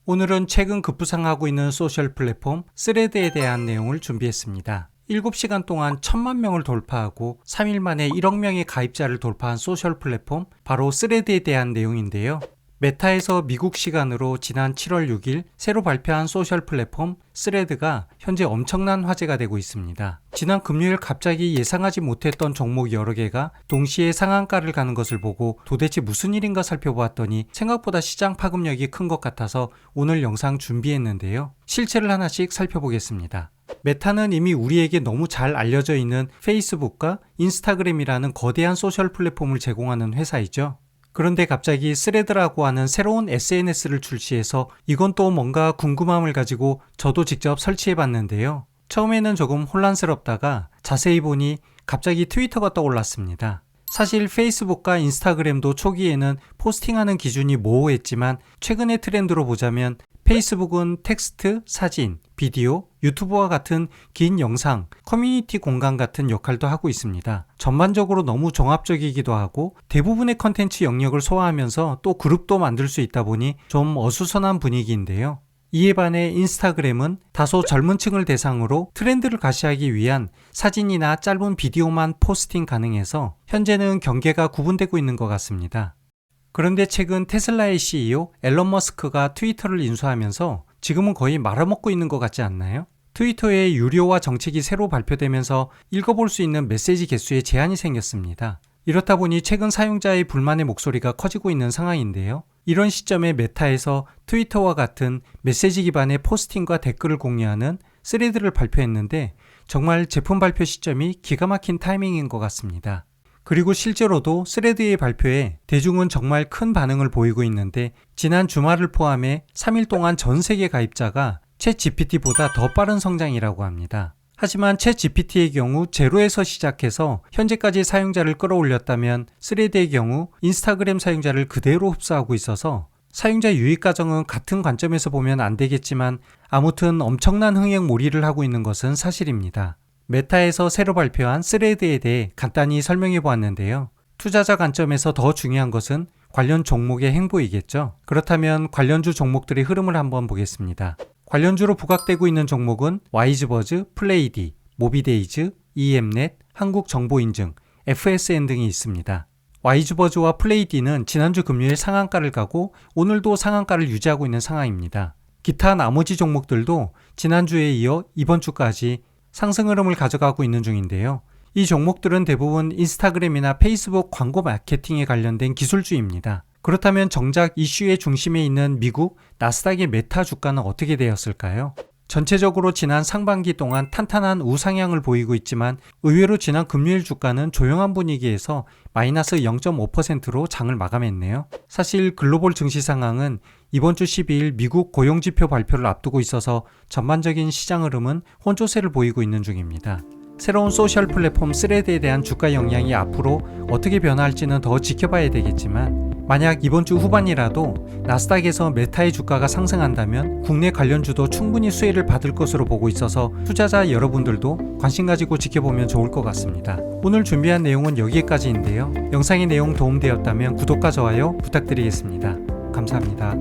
오늘은 최근 급부상하고 있는 소셜 플랫폼 스레드에 대한 내용을 준비했습니다. 7시간 동안 1000만 명을 돌파하고 3일 만에 1억 명의 가입자를 돌파한 소셜 플랫폼 바로 스레드에 대한 내용인데요. 메타에서 미국 시간으로 지난 7월 6일 새로 발표한 소셜 플랫폼 스레드가 현재 엄청난 화제가 되고 있습니다. 지난 금요일 갑자기 예상하지 못했던 종목 여러 개가 동시에 상한가를 가는 것을 보고 도대체 무슨 일인가 살펴보았더니 생각보다 시장 파급력이 큰 것 같아서 오늘 영상 준비했는데요. 실체를 하나씩 살펴보겠습니다. 메타는 이미 우리에게 너무 잘 알려져 있는 페이스북과 인스타그램이라는 거대한 소셜 플랫폼을 제공하는 회사이죠. 그런데 갑자기 스레드라고 하는 새로운 SNS를 출시해서 이건 또 뭔가 궁금함을 가지고 저도 직접 설치해 봤는데요. 처음에는 조금 혼란스럽다가 자세히 보니 갑자기 트위터가 떠올랐습니다. 사실 페이스북과 인스타그램도 초기에는 포스팅하는 기준이 모호했지만 최근의 트렌드로 보자면 페이스북은 텍스트, 사진, 비디오, 유튜브와 같은 긴 영상, 커뮤니티 공간 같은 역할도 하고 있습니다. 전반적으로 너무 종합적이기도 하고 대부분의 컨텐츠 영역을 소화하면서 또 그룹도 만들 수 있다 보니 좀 어수선한 분위기인데요. 이에 반해 인스타그램은 다소 젊은 층을 대상으로 트렌드를 가시하기 위한 사진이나 짧은 비디오만 포스팅 가능해서 현재는 경계가 구분되고 있는 것 같습니다. 그런데 최근 테슬라의 CEO 앨런 머스크가 트위터를 인수하면서 지금은 거의 말아먹고 있는 것 같지 않나요? 트위터의 유료화 정책이 새로 발표되면서 읽어볼 수 있는 메시지 개수에 제한이 생겼습니다. 이렇다 보니 최근 사용자의 불만의 목소리가 커지고 있는 상황인데요. 이런 시점에 메타에서 트위터와 같은 메시지 기반의 포스팅과 댓글을 공유하는 스레드를 발표했는데 정말 제품 발표 시점이 기가 막힌 타이밍인 것 같습니다. 그리고 실제로도 스레드의 발표에 대중은 정말 큰 반응을 보이고 있는데 지난 주말을 포함해 3일 동안 전 세계 가입자가 챗 GPT보다 더 빠른 성장이라고 합니다. 하지만 챗 GPT의 경우 제로에서 시작해서 현재까지 사용자를 끌어올렸다면 스레드의 경우 인스타그램 사용자를 그대로 흡수하고 있어서 사용자 유입 과정은 같은 관점에서 보면 안 되겠지만 아무튼 엄청난 흥행몰이를 하고 있는 것은 사실입니다. 메타에서 새로 발표한 스레드에 대해 간단히 설명해 보았는데요. 투자자 관점에서 더 중요한 것은 관련 종목의 행보이겠죠. 그렇다면 관련주 종목들의 흐름을 한번 보겠습니다. 관련주로 부각되고 있는 종목은 와이즈버즈, 플레이디, 모비데이즈, EM넷, 한국정보인증, FSN 등이 있습니다. 와이즈버즈와 플레이디는 지난주 금요일 상한가를 가고 오늘도 상한가를 유지하고 있는 상황입니다. 기타 나머지 종목들도 지난주에 이어 이번 주까지 상승 흐름을 가져가고 있는 중인데요. 이 종목들은 대부분 인스타그램이나 페이스북 광고 마케팅에 관련된 기술주입니다. 그렇다면 정작 이슈의 중심에 있는 미국 나스닥의 메타 주가는 어떻게 되었을까요? 전체적으로 지난 상반기 동안 탄탄한 우상향을 보이고 있지만 의외로 지난 금요일 주가는 조용한 분위기에서 마이너스 0.5%로 장을 마감했네요. 사실 글로벌 증시 상황은 이번 주 12일 미국 고용지표 발표를 앞두고 있어서 전반적인 시장 흐름은 혼조세를 보이고 있는 중입니다. 새로운 소셜 플랫폼 스레드에 대한 주가 영향이 앞으로 어떻게 변화할지는 더 지켜봐야 되겠지만 만약 이번 주 후반이라도 나스닥에서 메타의 주가가 상승한다면 국내 관련주도 충분히 수혜를 받을 것으로 보고 있어서 투자자 여러분들도 관심 가지고 지켜보면 좋을 것 같습니다. 오늘 준비한 내용은 여기까지인데요. 영상의 내용 도움되었다면 구독과 좋아요 부탁드리겠습니다. 감사합니다.